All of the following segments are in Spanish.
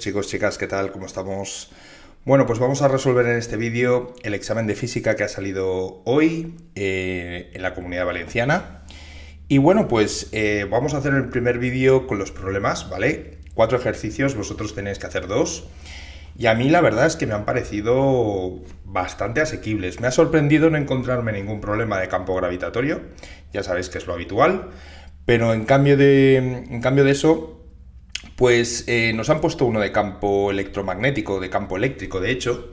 chicos, chicas, ¿qué tal? ¿Cómo estamos? Bueno, pues vamos a resolver en este vídeo el examen de física que ha salido hoy en la Comunidad Valenciana. Y bueno, pues vamos a hacer el primer vídeo con los problemas, ¿vale? 4 ejercicios, vosotros tenéis que hacer 2. Y a mí la verdad es que me han parecido bastante asequibles. Me ha sorprendido no encontrarme ningún problema de campo gravitatorio, ya sabéis que es lo habitual, pero en cambio de eso, pues nos han puesto uno de campo electromagnético, de campo eléctrico, de hecho,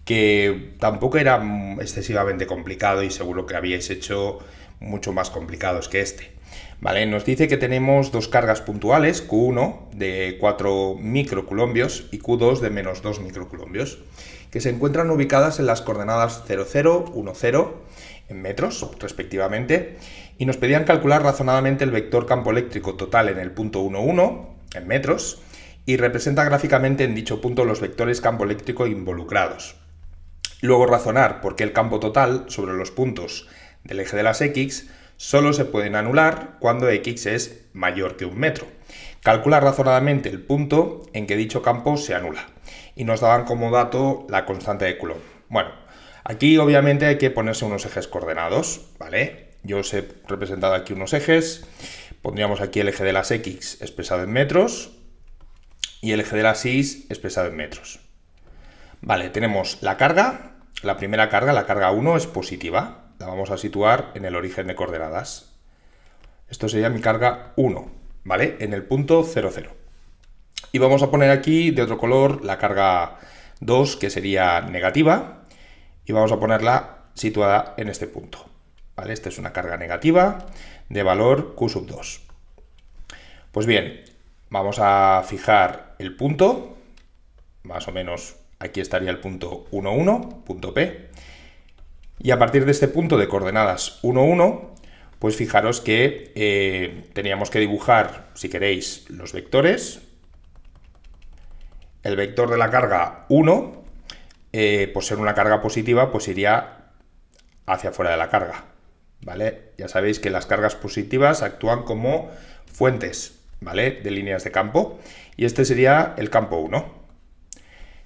que tampoco era excesivamente complicado y seguro que habíais hecho mucho más complicados que este. Vale, nos dice que tenemos dos cargas puntuales, Q1 de 4 microcoulombios y Q2 de menos 2 microcoulombios, que se encuentran ubicadas en las coordenadas 0, 0, 1, 0 en metros respectivamente, y nos pedían calcular razonadamente el vector campo eléctrico total en el punto 1, 1 en metros y representa gráficamente en dicho punto los vectores campo eléctrico involucrados. Luego razonar por qué el campo total sobre los puntos del eje de las X solo se pueden anular cuando X es mayor que 1 metro. Calcular razonadamente el punto en que dicho campo se anula. Y nos daban como dato la constante de Coulomb. Bueno, aquí obviamente hay que ponerse unos ejes coordenados, ¿vale? Yo os he representado aquí unos ejes. Pondríamos aquí el eje de las X expresado en metros y el eje de las Y expresado en metros. Vale, tenemos la carga. La primera carga, la carga 1, es positiva. La vamos a situar en el origen de coordenadas. Esto sería mi carga 1, ¿vale? En el punto 0, 0. Y vamos a poner aquí de otro color la carga 2, que sería negativa, y vamos a ponerla situada en este punto, ¿vale? Esta es una carga negativa de valor Q sub 2. Pues bien, vamos a fijar el punto, más o menos aquí estaría el punto 1, 1, punto P. Y a partir de este punto de coordenadas 1, 1, pues fijaros que teníamos que dibujar, si queréis, los vectores. El vector de la carga 1, por ser una carga positiva, pues iría hacia fuera de la carga, ¿vale? Ya sabéis que las cargas positivas actúan como fuentes, ¿vale?, de líneas de campo, y este sería el campo 1.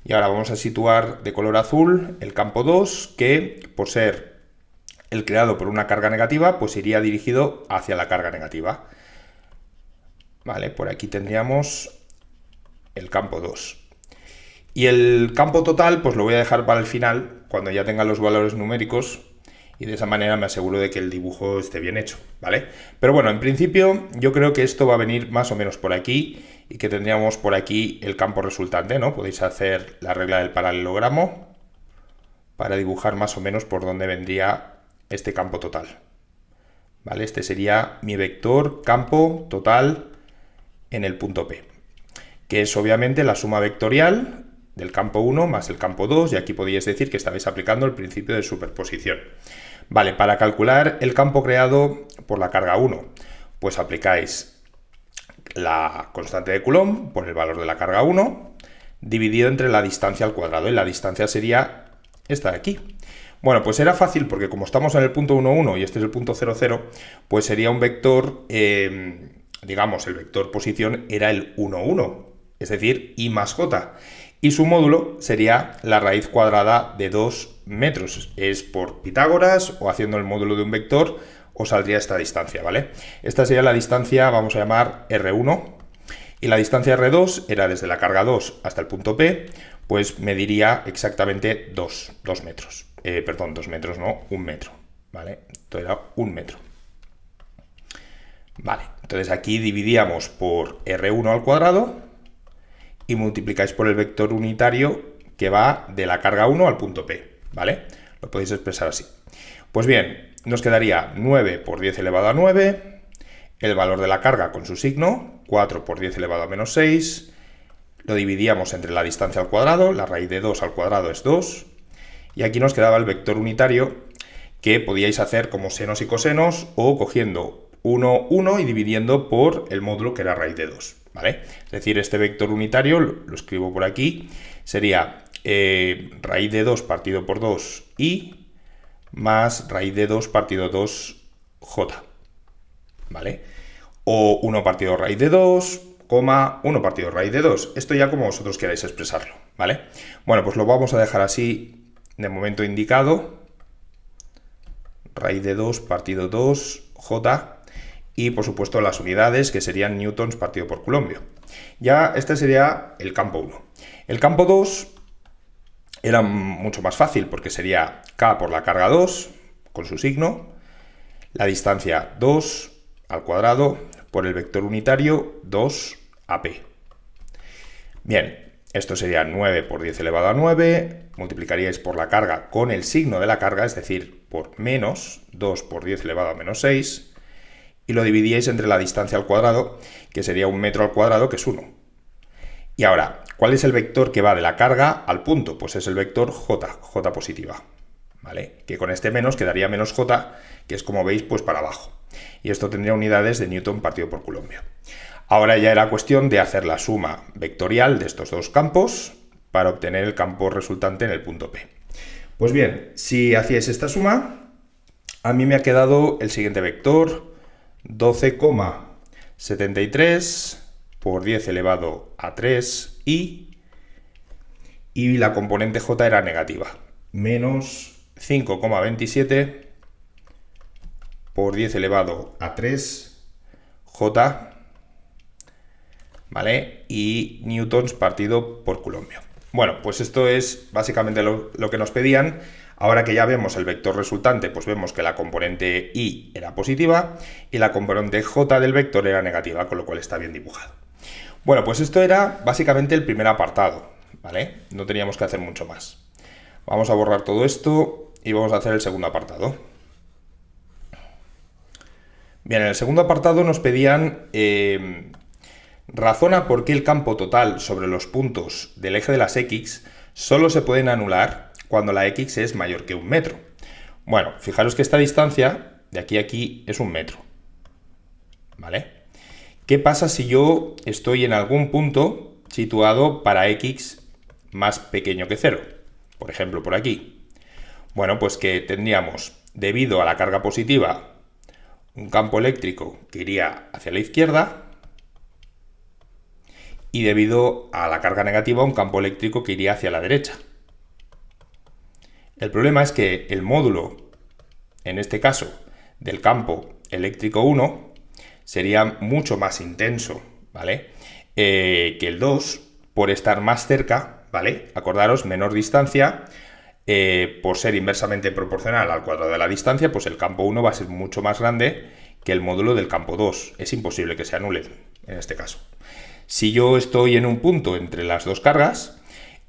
Y ahora vamos a situar de color azul el campo 2, que por ser el creado por una carga negativa, pues iría dirigido hacia la carga negativa. Vale, por aquí tendríamos el campo 2. Y el campo total, pues lo voy a dejar para el final, cuando ya tenga los valores numéricos, y de esa manera me aseguro de que el dibujo esté bien hecho, ¿vale? Pero bueno, en principio yo creo que esto va a venir más o menos por aquí y que tendríamos por aquí el campo resultante, ¿no? Podéis hacer la regla del paralelogramo para dibujar más o menos por dónde vendría este campo total, ¿vale? Este sería mi vector campo total en el punto P, que es obviamente la suma vectorial del campo 1 más el campo 2, y aquí podríais decir que estabais aplicando el principio de superposición. Vale, para calcular el campo creado por la carga 1, pues aplicáis la constante de Coulomb por el valor de la carga 1, dividido entre la distancia al cuadrado, y la distancia sería esta de aquí. Bueno, pues era fácil porque como estamos en el punto 1, 1 y este es el punto 0, 0, pues sería un vector, digamos, el vector posición era el 1, 1, es decir, I más J. Y su módulo sería la raíz cuadrada de 2 metros. Es por Pitágoras, o haciendo el módulo de un vector, os saldría esta distancia, ¿vale? Esta sería la distancia, vamos a llamar R1, y la distancia R2 era desde la carga 2 hasta el punto P, pues mediría exactamente 2 metros. Perdón, 2 metros no, 1 metro, ¿vale? Esto era 1 metro. Vale, entonces aquí dividíamos por R1 al cuadrado, y multiplicáis por el vector unitario que va de la carga 1 al punto P, ¿vale? Lo podéis expresar así. Pues bien, nos quedaría 9 por 10 elevado a 9, el valor de la carga con su signo, 4 por 10 elevado a menos 6, lo dividíamos entre la distancia al cuadrado, la raíz de 2 al cuadrado es 2, y aquí nos quedaba el vector unitario, que podíais hacer como senos y cosenos, o cogiendo 1, 1 y dividiendo por el módulo que era raíz de 2. ¿Vale? Es decir, este vector unitario, lo escribo por aquí, sería raíz de 2 partido por 2 y más raíz de 2 partido 2 j, ¿vale? O 1 partido raíz de 2, 1 partido raíz de 2. Esto ya como vosotros queráis expresarlo, ¿vale? Bueno, pues lo vamos a dejar así de momento indicado. Raíz de 2 partido 2, J. Y por supuesto las unidades, que serían newtons partido por coulombio. Ya este sería el campo 1. El campo 2 era mucho más fácil porque sería K por la carga 2 con su signo, la distancia 2 al cuadrado por el vector unitario 2 AP. Bien, esto sería 9 por 10 elevado a 9, multiplicaríais por la carga con el signo de la carga, es decir, por menos 2 por 10 elevado a menos 6, y lo dividíais entre la distancia al cuadrado, que sería 1 metro al cuadrado, que es 1. Y ahora, ¿cuál es el vector que va de la carga al punto? Pues es el vector J, J positiva, ¿vale? Que con este menos quedaría menos J, que es como veis, pues para abajo. Y esto tendría unidades de newton partido por coulombio. Ahora ya era cuestión de hacer la suma vectorial de estos dos campos para obtener el campo resultante en el punto P. Pues bien, si hacíais esta suma, a mí me ha quedado el siguiente vector, 12,73 por 10 elevado a 3 y la componente J era negativa, menos 5,27 por 10 elevado a 3 J, ¿vale? Y newtons partido por coulombio. Bueno, pues esto es básicamente lo que nos pedían. Ahora que ya vemos el vector resultante, pues vemos que la componente I era positiva y la componente J del vector era negativa, con lo cual está bien dibujado. Bueno, pues esto era básicamente el primer apartado, ¿vale? No teníamos que hacer mucho más. Vamos a borrar todo esto y vamos a hacer el segundo apartado. Bien, en el segundo apartado nos pedían razona por qué el campo total sobre los puntos del eje de las X solo se pueden anular cuando la X es mayor que 1 metro. Bueno, fijaros que esta distancia de aquí a aquí es 1 metro, ¿vale? ¿Qué pasa si yo estoy en algún punto situado para X más pequeño que 0? Por ejemplo, por aquí. Bueno, pues que tendríamos, debido a la carga positiva, un campo eléctrico que iría hacia la izquierda y debido a la carga negativa, un campo eléctrico que iría hacia la derecha. El problema es que el módulo, en este caso, del campo eléctrico 1, sería mucho más intenso, ¿vale? Que el 2, por estar más cerca, ¿vale? Acordaros, menor distancia, por ser inversamente proporcional al cuadrado de la distancia, pues el campo 1 va a ser mucho más grande que el módulo del campo 2. Es imposible que se anulen, en este caso. Si yo estoy en un punto entre las dos cargas,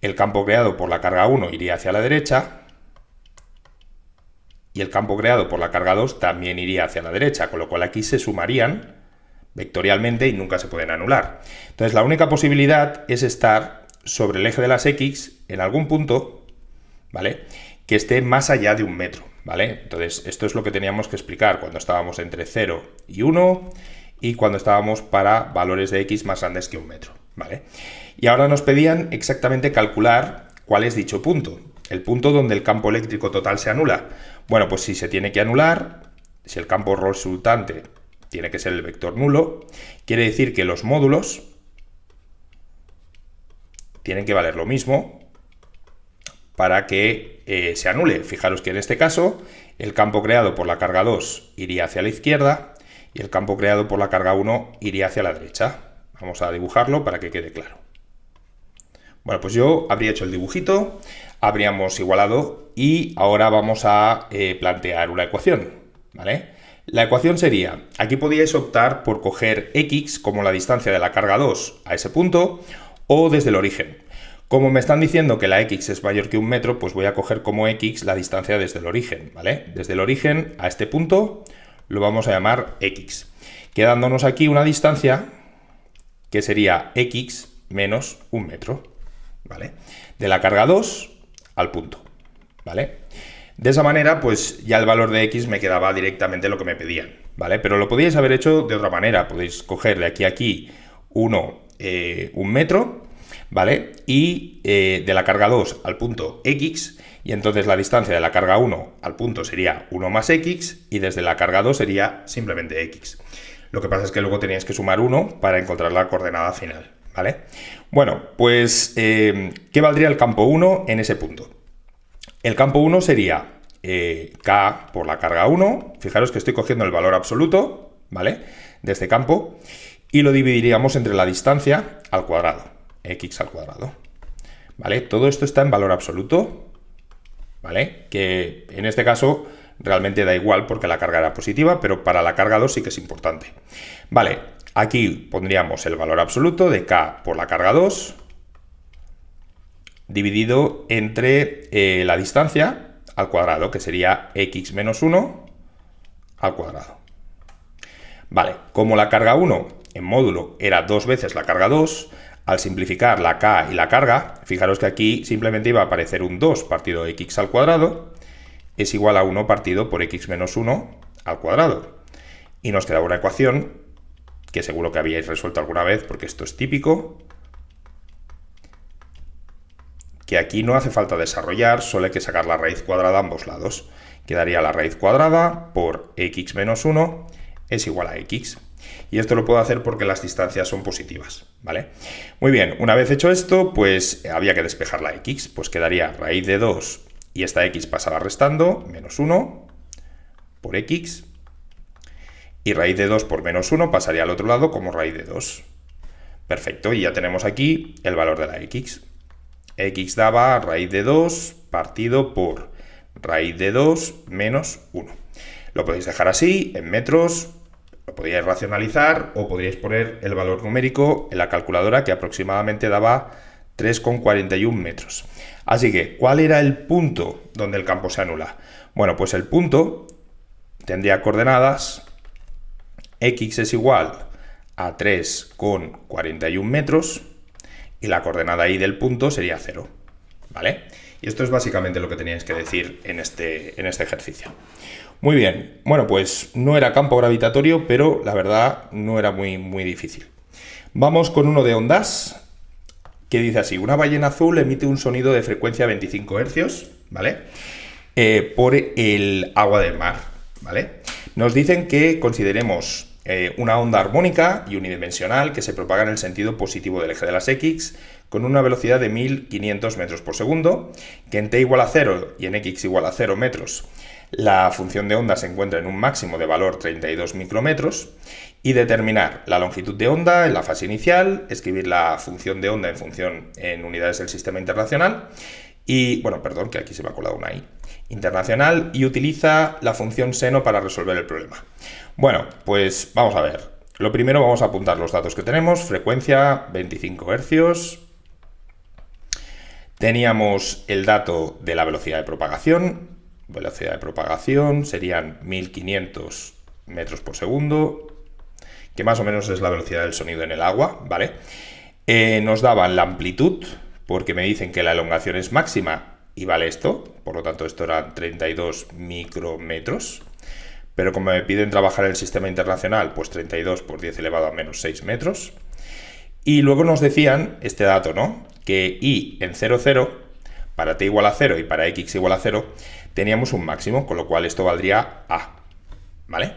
el campo creado por la carga 1 iría hacia la derecha y el campo creado por la carga 2 también iría hacia la derecha, con lo cual aquí se sumarían vectorialmente y nunca se pueden anular. Entonces la única posibilidad es estar sobre el eje de las X en algún punto, ¿vale?, que esté más allá de 1 metro, ¿vale? Entonces esto es lo que teníamos que explicar cuando estábamos entre 0 y 1 y cuando estábamos para valores de X más grandes que 1 metro, ¿vale? Y ahora nos pedían exactamente calcular cuál es dicho punto, el punto donde el campo eléctrico total se anula. Bueno, pues si se tiene que anular, si el campo resultante tiene que ser el vector nulo, quiere decir que los módulos tienen que valer lo mismo para que se anule. Fijaros que en este caso el campo creado por la carga 2 iría hacia la izquierda y el campo creado por la carga 1 iría hacia la derecha. Vamos a dibujarlo para que quede claro. Bueno, pues yo habría hecho el dibujito, habríamos igualado y ahora vamos a plantear una ecuación, ¿vale? La ecuación sería, aquí podíais optar por coger X como la distancia de la carga 2 a ese punto o desde el origen. Como me están diciendo que la X es mayor que 1 metro, pues voy a coger como X la distancia desde el origen, ¿vale? Desde el origen a este punto lo vamos a llamar X, quedándonos aquí una distancia que sería X menos 1 metro, ¿vale? De la carga 2 al punto, ¿vale? De esa manera, pues ya el valor de X me quedaba directamente lo que me pedían, ¿vale? Pero lo podíais haber hecho de otra manera, podéis coger de aquí a aquí 1 metro, ¿vale? Y de la carga 2 al punto X, y entonces la distancia de la carga 1 al punto sería 1 más X, y desde la carga 2 sería simplemente X. Lo que pasa es que luego teníais que sumar 1 para encontrar la coordenada final, ¿vale? Bueno, pues, ¿qué valdría el campo 1 en ese punto? El campo 1 sería K por la carga 1. Fijaros que estoy cogiendo el valor absoluto, ¿vale?, de este campo, y lo dividiríamos entre la distancia al cuadrado, x al cuadrado, ¿vale? Todo esto está en valor absoluto, ¿vale? Que en este caso realmente da igual porque la carga era positiva, pero para la carga 2 sí que es importante. Vale, aquí pondríamos el valor absoluto de K por la carga 2 dividido entre la distancia al cuadrado, que sería x menos 1 al cuadrado. Vale, como la carga 1 en módulo era 2 veces la carga 2, al simplificar la K y la carga, fijaros que aquí simplemente iba a aparecer un 2 partido de x al cuadrado es igual a 1 partido por x menos 1 al cuadrado. Y nos queda una ecuación que seguro que habíais resuelto alguna vez, porque esto es típico, que aquí no hace falta desarrollar, solo hay que sacar la raíz cuadrada a ambos lados. Quedaría la raíz cuadrada por x menos 1 es igual a x. Y esto lo puedo hacer porque las distancias son positivas, ¿vale? Muy bien, una vez hecho esto, pues había que despejar la x, pues quedaría raíz de 2 y esta x pasaba restando, menos 1 por x, y raíz de 2 por menos 1 pasaría al otro lado como raíz de 2. Perfecto, y ya tenemos aquí el valor de la x. X daba raíz de 2 partido por raíz de 2 menos 1. Lo podéis dejar así, en metros, lo podríais racionalizar o podríais poner el valor numérico en la calculadora, que aproximadamente daba 3,41 metros. Así que, ¿cuál era el punto donde el campo se anula? Bueno, pues el punto tendría coordenadas x es igual a 3,41 metros y la coordenada y del punto sería 0, ¿vale? Y esto es básicamente lo que teníais que decir en este ejercicio. Muy bien, bueno, pues no era campo gravitatorio, pero la verdad no era muy difícil. Vamos con uno de ondas, que dice así: una ballena azul emite un sonido de frecuencia 25 Hz, ¿vale? Por el agua del mar, ¿vale? Nos dicen que consideremos una onda armónica y unidimensional que se propaga en el sentido positivo del eje de las X con una velocidad de 1500 metros por segundo, que en t igual a 0 y en x igual a 0 metros la función de onda se encuentra en un máximo de valor 32 micrómetros, y determinar la longitud de onda en la fase inicial, escribir la función de onda en unidades del sistema internacional, y, bueno, perdón, que aquí se me ha colado una I, internacional, y utiliza la función seno para resolver el problema. Bueno, pues vamos a ver. Lo primero vamos a apuntar los datos que tenemos: frecuencia 25 Hz, teníamos el dato de la velocidad de propagación serían 1500 metros por segundo, que más o menos es la velocidad del sonido en el agua, ¿vale? Nos daban la amplitud, porque me dicen que la elongación es máxima y vale esto, por lo tanto esto eran 32 micrómetros, pero como me piden trabajar en el sistema internacional, pues 32 por 10 elevado a menos 6 metros. Y luego nos decían este dato, ¿no? Que I en 0, 0, para t igual a 0 y para x igual a 0, teníamos un máximo, con lo cual esto valdría A, ¿vale?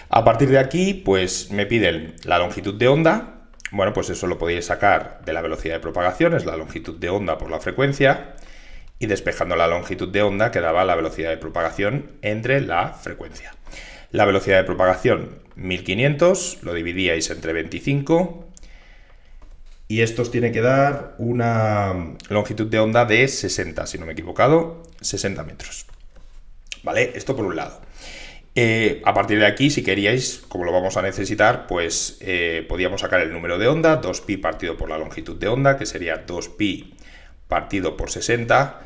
A partir de aquí, pues me piden la longitud de onda. Bueno, pues eso lo podéis sacar de la velocidad de propagación, es la longitud de onda por la frecuencia, y despejando la longitud de onda quedaba la velocidad de propagación entre la frecuencia. La velocidad de propagación 1500, lo dividíais entre 25, y esto os tiene que dar una longitud de onda de 60, si no me he equivocado, 60 metros. ¿Vale? Esto por un lado. A partir de aquí, si queríais, como lo vamos a necesitar, pues podíamos sacar el número de onda, 2pi partido por la longitud de onda, que sería 2pi partido por 60,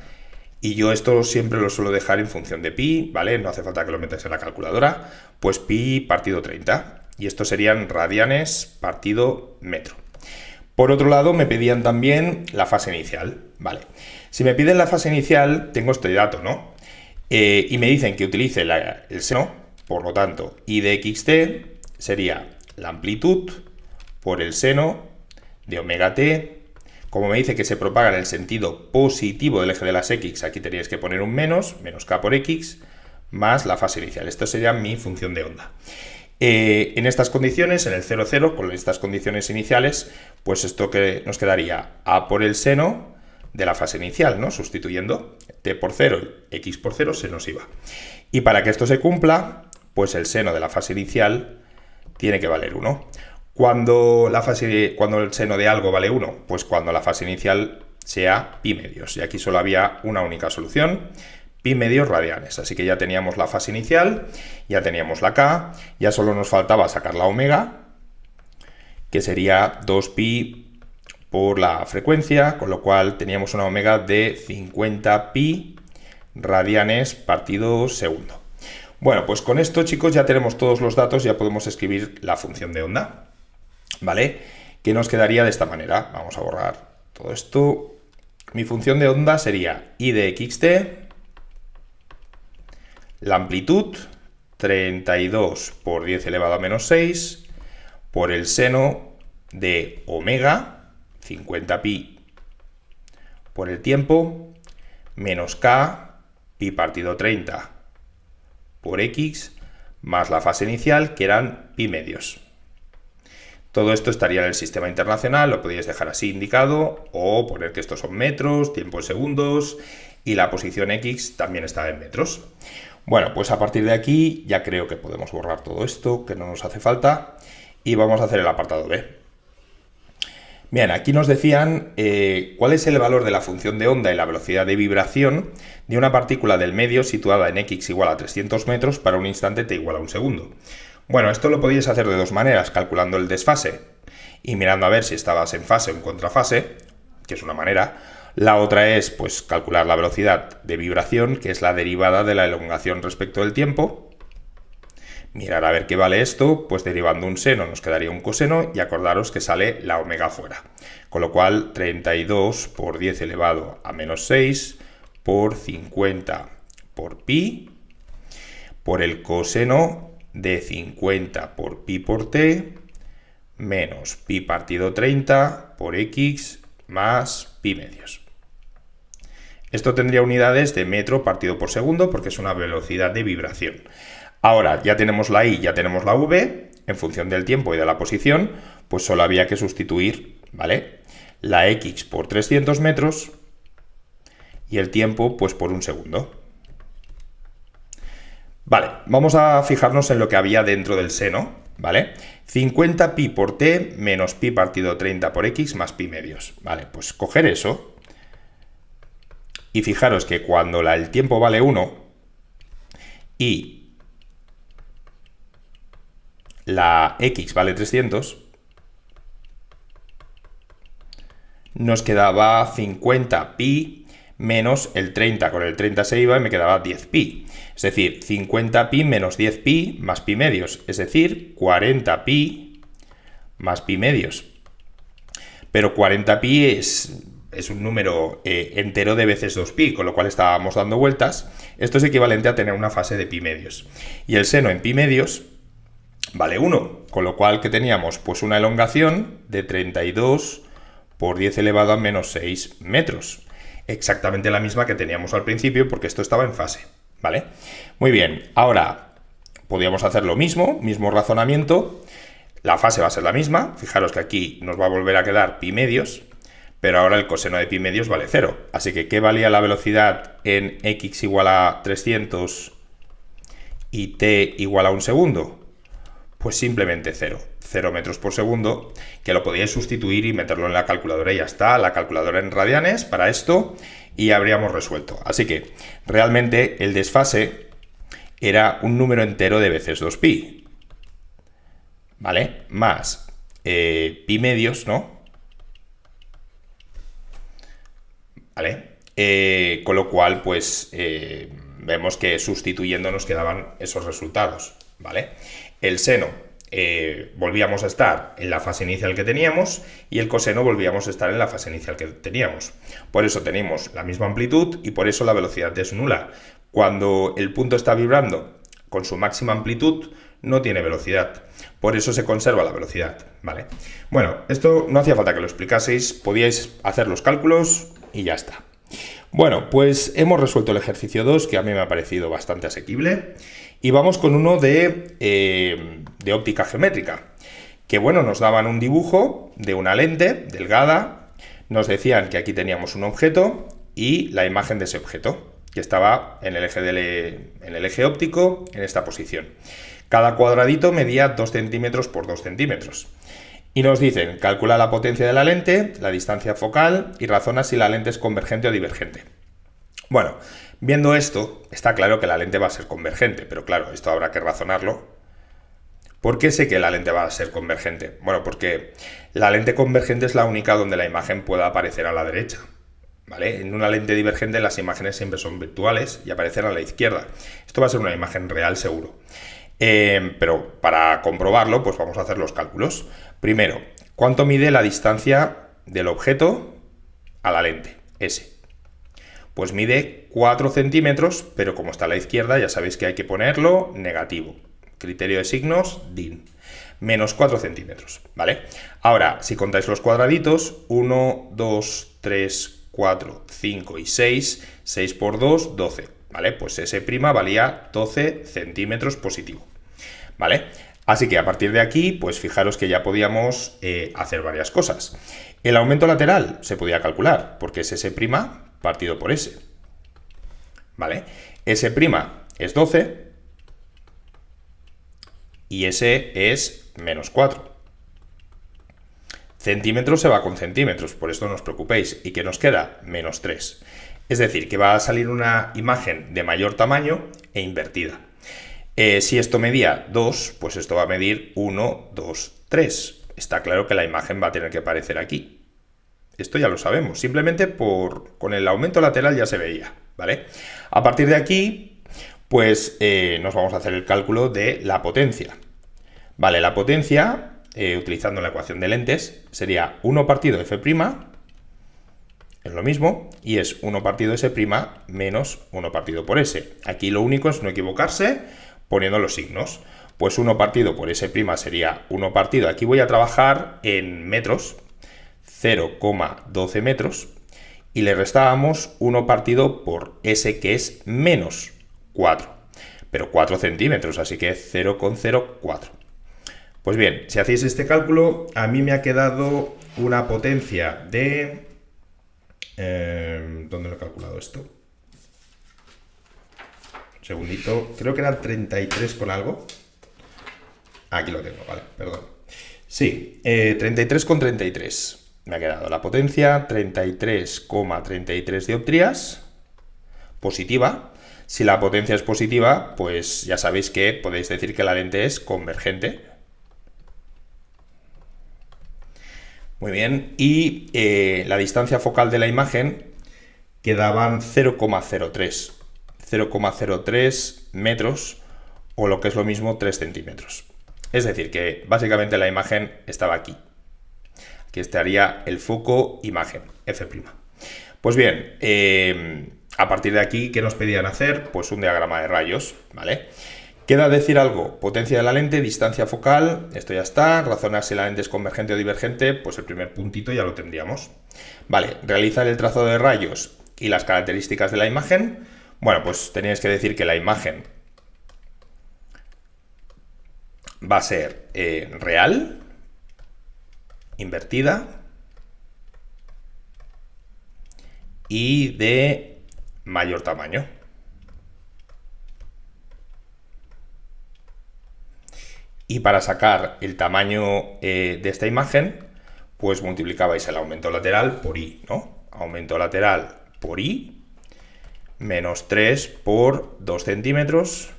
y yo esto siempre lo suelo dejar en función de pi, ¿vale? No hace falta que lo metáis en la calculadora, pues pi partido 30, y esto serían radianes partido metro. Por otro lado, me pedían también la fase inicial, ¿vale? Si me piden la fase inicial, tengo este dato, ¿no? Y me dicen que utilice el seno, por lo tanto, I de xt sería la amplitud por el seno de omega t. Como me dice que se propaga en el sentido positivo del eje de las x, aquí teníais que poner un menos k por x, más la fase inicial. Esto sería mi función de onda. En estas condiciones, en el 0, 0, con estas condiciones iniciales, pues esto que nos quedaría a por el seno de la fase inicial, ¿no? Sustituyendo t por 0 y x por 0 se nos iba. Y para que esto se cumpla, pues el seno de la fase inicial tiene que valer 1. Cuando el seno de algo vale 1, pues cuando la fase inicial sea pi medios. Y aquí solo había una única solución, pi medios radianes. Así que ya teníamos la fase inicial, ya teníamos la k, ya solo nos faltaba sacar la omega, que sería 2pi por la frecuencia, con lo cual teníamos una omega de 50 pi radianes partido segundo. Bueno, pues con esto, chicos, ya tenemos todos los datos, ya podemos escribir la función de onda, ¿vale? Que nos quedaría de esta manera. Vamos a borrar todo esto. Mi función de onda sería I de xt, la amplitud, 32 por 10 elevado a menos 6, por el seno de omega, 50 pi por el tiempo, menos k, pi partido 30 por x, más la fase inicial, que eran pi medios. Todo esto estaría en el sistema internacional, lo podéis dejar así indicado, o poner que estos son metros, tiempo en segundos, y la posición x también está en metros. Bueno, pues a partir de aquí ya creo que podemos borrar todo esto, que no nos hace falta, y vamos a hacer el apartado B. Bien, aquí nos decían cuál es el valor de la función de onda y la velocidad de vibración de una partícula del medio situada en x igual a 300 metros para un instante t igual a un segundo. Bueno, esto lo podíais hacer de dos maneras, calculando el desfase y mirando a ver si estabas en fase o en contrafase, que es una manera. La otra es, pues, calcular la velocidad de vibración, que es la derivada de la elongación respecto del tiempo. Mirar a ver qué vale esto, pues derivando un seno nos quedaría un coseno y acordaros que sale la omega fuera. Con lo cual 32 por 10 elevado a menos 6 por 50 por pi por el coseno de 50 por pi por t menos pi partido 30 por x más pi medios. Esto tendría unidades de metro partido por segundo porque es una velocidad de vibración. Ahora ya tenemos la I, ya tenemos la V, en función del tiempo y de la posición, pues solo había que sustituir, ¿vale? La X por 300 metros y el tiempo pues por un segundo. Vale, vamos a fijarnos en lo que había dentro del seno, ¿vale? 50 pi por t menos pi partido 30 por x más pi medios. Vale, pues coger eso y fijaros que cuando el tiempo vale 1 y la x vale 300, nos quedaba 50 pi menos el 30, con el 30 se iba y me quedaba 10 pi. Es decir, 50 pi menos 10 pi más pi medios, es decir, 40 pi más pi medios. Pero 40 pi es un número entero de veces 2pi, con lo cual estábamos dando vueltas. Esto es equivalente a tener una fase de pi medios. Y el seno en pi medios vale 1, con lo cual, ¿qué teníamos? Pues una elongación de 32 por 10 elevado a menos 6 metros. Exactamente la misma que teníamos al principio, porque esto estaba en fase, ¿vale? Muy bien, ahora podríamos hacer lo mismo razonamiento. La fase va a ser la misma. Fijaros que aquí nos va a volver a quedar pi medios, pero ahora el coseno de pi medios vale 0. Así que, ¿qué valía la velocidad en x igual a 300 y t igual a un segundo? Pues simplemente 0 metros por segundo, que lo podíais sustituir y meterlo en la calculadora y ya está, la calculadora en radianes para esto y habríamos resuelto. Así que realmente el desfase era un número entero de veces 2pi, ¿vale? Más pi medios, ¿no? ¿Vale? Con lo cual, pues vemos que sustituyendo nos quedaban esos resultados, ¿vale? El seno volvíamos a estar en la fase inicial que teníamos y el coseno volvíamos a estar en la fase inicial que teníamos. Por eso tenemos la misma amplitud y por eso la velocidad es nula. Cuando el punto está vibrando con su máxima amplitud no tiene velocidad. Por eso se conserva la velocidad, ¿vale? Bueno, esto no hacía falta que lo explicaseis, podíais hacer los cálculos y ya está. Bueno, pues hemos resuelto el ejercicio 2, que a mí me ha parecido bastante asequible, y vamos con uno de de óptica geométrica, que bueno, nos daban un dibujo de una lente delgada, nos decían que aquí teníamos un objeto y la imagen de ese objeto, que estaba en el eje óptico, en esta posición. Cada cuadradito medía 2 centímetros por 2 centímetros. Y nos dicen, calcula la potencia de la lente, la distancia focal y razona si la lente es convergente o divergente. Bueno, viendo esto, está claro que la lente va a ser convergente, pero claro, esto habrá que razonarlo. ¿Por qué sé que la lente va a ser convergente? Bueno, porque la lente convergente es la única donde la imagen pueda aparecer a la derecha, ¿vale? En una lente divergente las imágenes siempre son virtuales y aparecen a la izquierda. Esto va a ser una imagen real seguro. Pero para comprobarlo, pues vamos a hacer los cálculos. Primero, ¿cuánto mide la distancia del objeto a la lente? S. Pues mide 4 centímetros, pero como está a la izquierda, ya sabéis que hay que ponerlo negativo. Criterio de signos, DIN. Menos 4 centímetros, ¿vale? Ahora, si contáis los cuadraditos, 1, 2, 3, 4, 5 y 6, 6 por 2, 12, ¿vale? Pues S' valía 12 centímetros positivo, ¿vale? Así que a partir de aquí, pues fijaros que ya podíamos hacer varias cosas. El aumento lateral se podía calcular, porque es S' partido por S, ¿vale? S' es 12 y S es menos 4. Centímetros se va con centímetros, por esto no os preocupéis. ¿Y qué nos queda? Menos 3. Es decir, que va a salir una imagen de mayor tamaño e invertida. Si esto medía 2, pues esto va a medir 1, 2, 3. Está claro que la imagen va a tener que aparecer aquí. Esto ya lo sabemos, simplemente con el aumento lateral ya se veía, ¿vale? A partir de aquí, pues nos vamos a hacer el cálculo de la potencia. Vale, la potencia, utilizando la ecuación de lentes, sería 1 partido f', es lo mismo, y es 1 partido s' menos 1 partido por s. Aquí lo único es no equivocarse poniendo los signos. Pues 1 partido por s' sería 1 partido, aquí voy a trabajar en metros, 0,12 metros, y le restábamos 1 partido por s, que es menos 4, pero 4 centímetros, así que 0,04. Pues bien, si hacéis este cálculo, a mí me ha quedado una potencia de... ¿dónde lo he calculado esto? Un segundito, creo que eran 33 con algo. Aquí lo tengo, vale, perdón. Sí, 33,33. Me ha quedado la potencia 33,33 dioptrías positiva. Si la potencia es positiva, pues ya sabéis que podéis decir que la lente es convergente. Muy bien, y la distancia focal de la imagen quedaban 0,03 metros, o lo que es lo mismo 3 centímetros. Es decir, que básicamente la imagen estaba aquí. Aquí estaría el foco imagen, F'. Pues bien, a partir de aquí, ¿qué nos pedían hacer? Pues un diagrama de rayos, ¿vale? Queda decir algo, potencia de la lente, distancia focal, esto ya está, razonar si la lente es convergente o divergente, pues el primer puntito ya lo tendríamos. Vale, realizar el trazado de rayos y las características de la imagen. Bueno, pues teníais que decir que la imagen va a ser real, invertida y de mayor tamaño. Y para sacar el tamaño de esta imagen, pues multiplicabais el aumento lateral por i, ¿no? Aumento lateral por i, menos 3 por 2 centímetros,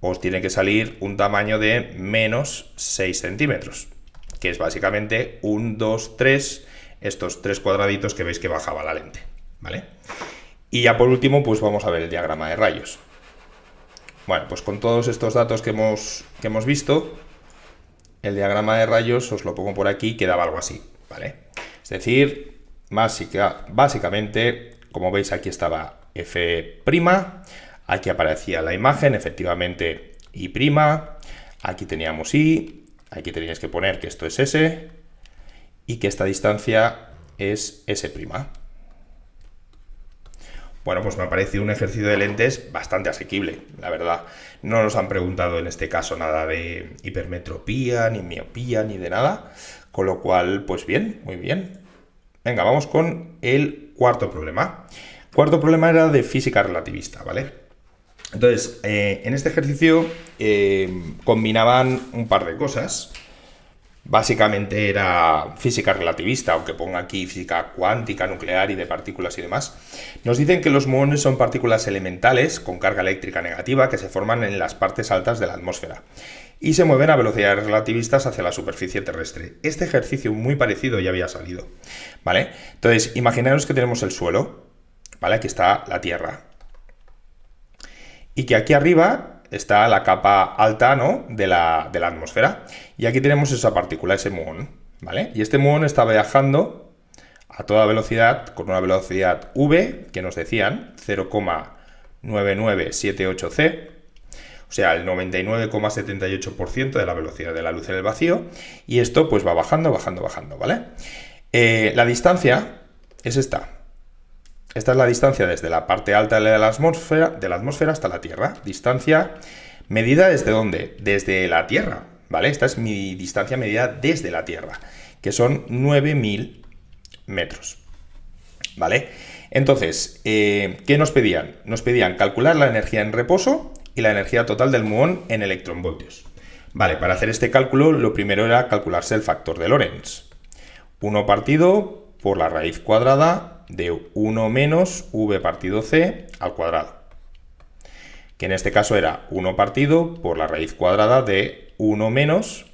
os tiene que salir un tamaño de menos 6 centímetros, que es básicamente 1, 2, 3, estos 3 cuadraditos que veis que bajaba la lente, ¿vale? Y ya por último, pues vamos a ver el diagrama de rayos. Bueno, pues con todos estos datos que hemos visto, el diagrama de rayos os lo pongo por aquí, quedaba algo así, ¿vale? Es decir, básicamente, como veis, aquí estaba F', aquí aparecía la imagen, efectivamente I', aquí teníamos I, aquí teníais que poner que esto es S y que esta distancia es S'. bueno, pues me parece un ejercicio de lentes bastante asequible, la verdad. No nos han preguntado en este caso nada de hipermetropía, ni miopía, ni de nada, con lo cual, pues bien, muy bien. Venga, vamos con el cuarto problema. Cuarto problema era de física relativista, ¿vale? Entonces, en este ejercicio combinaban un par de cosas. Básicamente era física relativista, aunque ponga aquí física cuántica, nuclear y de partículas y demás. Nos dicen que los muones son partículas elementales con carga eléctrica negativa que se forman en las partes altas de la atmósfera y se mueven a velocidades relativistas hacia la superficie terrestre. Este ejercicio muy parecido ya había salido, ¿vale? Entonces, imaginaros que tenemos el suelo, ¿vale? Aquí está la Tierra. Y que aquí arriba está la capa alta, ¿no?, de la atmósfera. Y aquí tenemos esa partícula, ese muón, ¿vale? Y este muón está viajando a toda velocidad, con una velocidad v, que nos decían, 0,9978 c, o sea, el 99,78% de la velocidad de la luz en el vacío. Y esto pues va bajando, bajando, bajando, ¿vale? La distancia es esta. Esta es la distancia desde la parte alta de la atmósfera hasta la Tierra. Distancia medida ¿desde dónde? Desde la Tierra, ¿vale? Esta es mi distancia medida desde la Tierra, que son 9000 metros, ¿vale? Entonces, ¿qué nos pedían? Nos pedían calcular la energía en reposo y la energía total del muón en electronvoltios. Vale, para hacer este cálculo, lo primero era calcularse el factor de Lorentz. 1 partido por la raíz cuadrada de 1 menos v partido c al cuadrado, que en este caso era 1 partido por la raíz cuadrada de 1 menos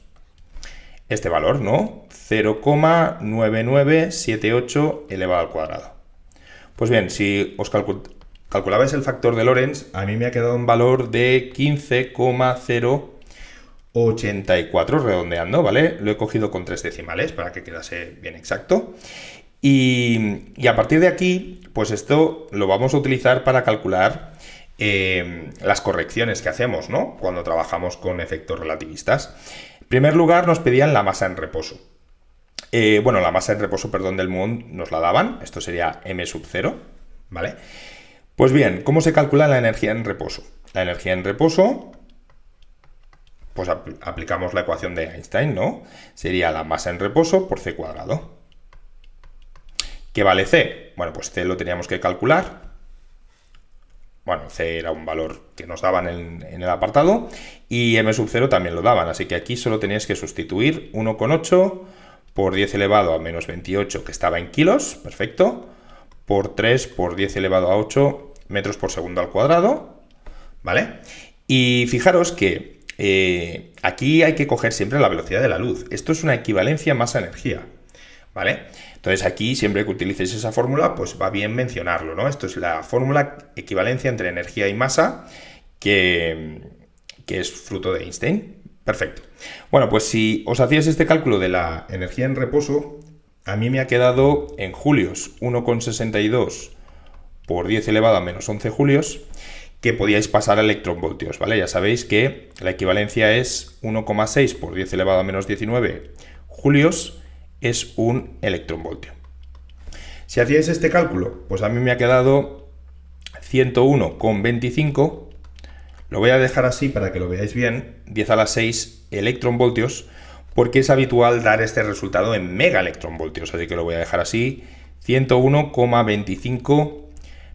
este valor, ¿no? 0,9978 elevado al cuadrado. Pues bien, si os calculabais el factor de Lorentz, a mí me ha quedado un valor de 15,084 redondeando, ¿vale? Lo he cogido con 3 decimales para que quedase bien exacto. Y a partir de aquí, pues esto lo vamos a utilizar para calcular las correcciones que hacemos, ¿no?, cuando trabajamos con efectos relativistas. En primer lugar, nos pedían la masa en reposo. La masa en reposo, del muón nos la daban. Esto sería m sub 0, ¿vale? Pues bien, ¿cómo se calcula la energía en reposo? La energía en reposo, pues aplicamos la ecuación de Einstein, ¿no? Sería la masa en reposo por c cuadrado. ¿Qué vale C? Bueno, pues C lo teníamos que calcular. Bueno, C era un valor que nos daban en el apartado y m sub 0 también lo daban, así que aquí solo teníais que sustituir 1,8 por 10 elevado a menos 28, que estaba en kilos, perfecto, por 3 por 10 elevado a 8 metros por segundo al cuadrado, ¿vale? Y fijaros que aquí hay que coger siempre la velocidad de la luz. Esto es una equivalencia masa-energía, ¿vale? Entonces aquí, siempre que utilicéis esa fórmula, pues va bien mencionarlo, ¿no? Esto es la fórmula equivalencia entre energía y masa, que es fruto de Einstein. Perfecto. Bueno, pues si os hacíais este cálculo de la energía en reposo, a mí me ha quedado en julios 1,62 por 10 elevado a menos 11 julios, que podíais pasar a electronvoltios, ¿vale? Ya sabéis que la equivalencia es 1,6 por 10 elevado a menos 19 julios, es un electronvoltio. Si hacíais este cálculo, pues a mí me ha quedado 101,25, lo voy a dejar así para que lo veáis bien, 10 a la 6 electronvoltios, porque es habitual dar este resultado en mega electronvoltios, así que lo voy a dejar así, 101,25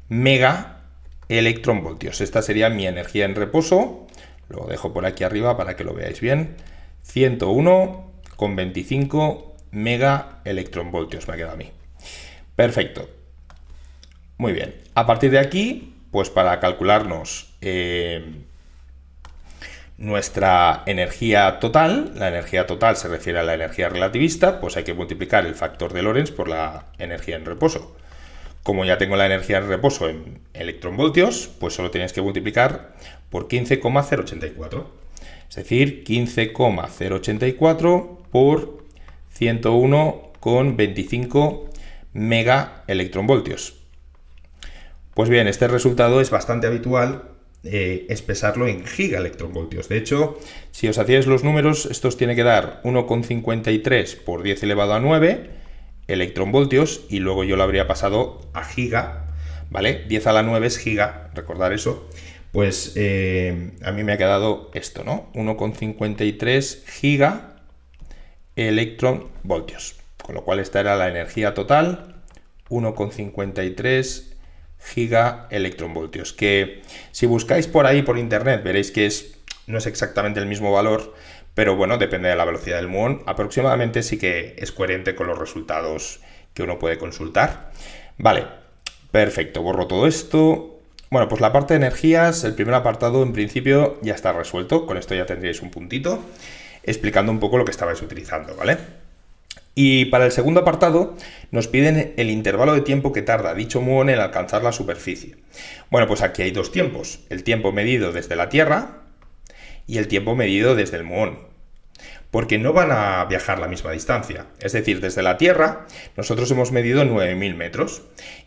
mega electronvoltios. Esta sería mi energía en reposo, lo dejo por aquí arriba para que lo veáis bien, 101,25 mega electronvoltios me ha quedado a mí. Perfecto. Muy bien. A partir de aquí, pues para calcularnos nuestra energía total, la energía total se refiere a la energía relativista, pues hay que multiplicar el factor de Lorentz por la energía en reposo. Como ya tengo la energía en reposo en electronvoltios, pues solo tenéis que multiplicar por 15,084. Es decir, 15,084 por 101,25 mega electronvoltios. Pues bien, este resultado es bastante habitual expresarlo en gigaelectronvoltios. De hecho, si os hacíais los números, esto os tiene que dar 1,53 por 10 elevado a 9 electronvoltios y luego yo lo habría pasado a giga ¿vale? 10 a la 9 es giga, recordar eso. Pues a mí me ha quedado esto, ¿no? 1,53 giga electronvoltios. Con lo cual esta era la energía total, 1,53 giga electronvoltios. Que si buscáis por ahí por internet veréis que no es exactamente el mismo valor, pero bueno, depende de la velocidad del muón. Aproximadamente sí que es coherente con los resultados que uno puede consultar. Vale, perfecto, borro todo esto. Bueno, pues la parte de energías, el primer apartado en principio ya está resuelto. Con esto ya tendríais un puntito explicando un poco lo que estabais utilizando, ¿vale? Y para el segundo apartado nos piden el intervalo de tiempo que tarda dicho muón en alcanzar la superficie. Bueno, pues aquí hay dos tiempos, el tiempo medido desde la Tierra y el tiempo medido desde el muón, porque no van a viajar la misma distancia. Es decir, desde la Tierra nosotros hemos medido 9.000 metros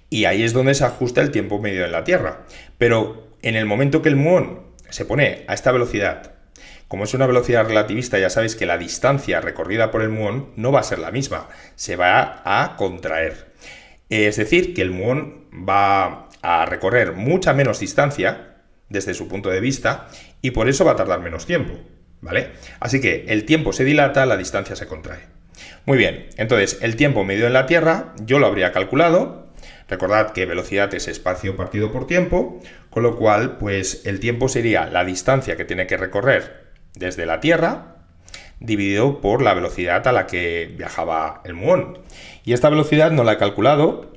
y ahí es donde se ajusta el tiempo medido en la Tierra. Pero en el momento que el muón se pone a esta velocidad, como es una velocidad relativista, ya sabéis que la distancia recorrida por el muón no va a ser la misma, se va a contraer. Es decir, que el muón va a recorrer mucha menos distancia desde su punto de vista y por eso va a tardar menos tiempo, ¿vale? Así que el tiempo se dilata, la distancia se contrae. Muy bien, entonces el tiempo medido en la Tierra yo lo habría calculado. Recordad que velocidad es espacio partido por tiempo, con lo cual pues el tiempo sería la distancia que tiene que recorrer desde la Tierra dividido por la velocidad a la que viajaba el muón. Y esta velocidad no la he calculado,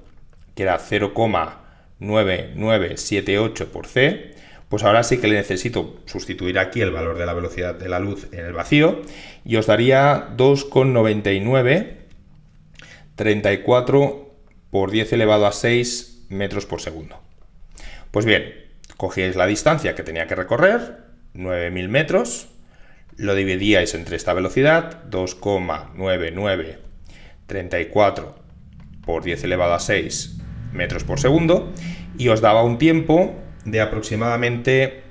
que era 0,9978 por c. Pues ahora sí que le necesito sustituir aquí el valor de la velocidad de la luz en el vacío y os daría 2,9934 por 10 elevado a 6 metros por segundo. Pues bien, cogíais la distancia que tenía que recorrer, 9.000 metros, lo dividíais entre esta velocidad, 2,9934 por 10 elevado a 6 metros por segundo, y os daba un tiempo de aproximadamente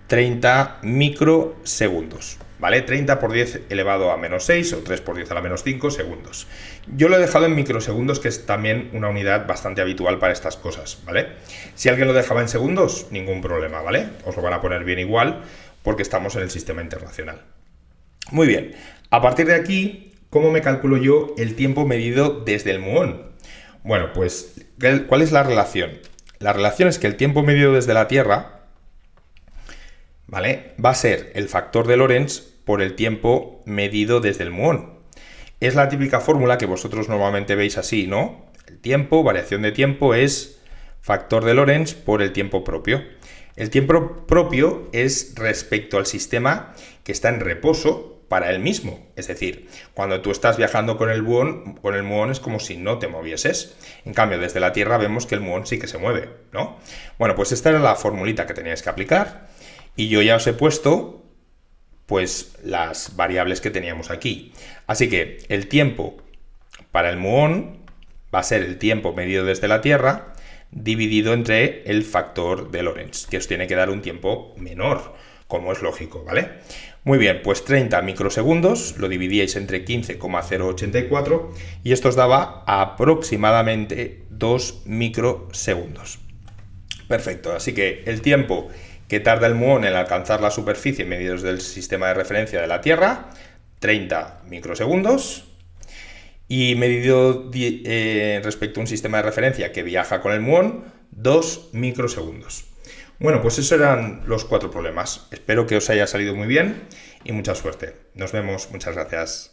30 microsegundos, ¿vale? 30 por 10 elevado a menos 6 o 3 por 10 a la menos 5 segundos. Yo lo he dejado en microsegundos, que es también una unidad bastante habitual para estas cosas, ¿vale? Si alguien lo dejaba en segundos, ningún problema, ¿vale? Os lo van a poner bien igual, porque estamos en el sistema internacional. Muy bien, a partir de aquí, ¿cómo me calculo yo el tiempo medido desde el muón? Bueno, pues, ¿cuál es la relación? La relación es que el tiempo medido desde la Tierra, ¿vale?, va a ser el factor de Lorentz por el tiempo medido desde el muón. Es la típica fórmula que vosotros normalmente veis así, ¿no? El tiempo, variación de tiempo, es factor de Lorentz por el tiempo propio. El tiempo propio es respecto al sistema que está en reposo para él mismo. Es decir, cuando tú estás viajando con el muón es como si no te movieses. En cambio, desde la Tierra vemos que el muón sí que se mueve, ¿no? Bueno, pues esta era la formulita que teníais que aplicar y yo ya os he puesto pues las variables que teníamos aquí. Así que el tiempo para el muón va a ser el tiempo medido desde la Tierra dividido entre el factor de Lorentz, que os tiene que dar un tiempo menor, como es lógico, ¿vale? Muy bien, pues 30 microsegundos, lo dividíais entre 15,084 y esto os daba aproximadamente 2 microsegundos. Perfecto, así que el tiempo que tarda el muón en alcanzar la superficie medido desde el sistema de referencia de la Tierra, 30 microsegundos. Y medido respecto a un sistema de referencia que viaja con el muón, 2 microsegundos. Bueno, pues esos eran los 4 problemas. Espero que os haya salido muy bien y mucha suerte. Nos vemos, muchas gracias.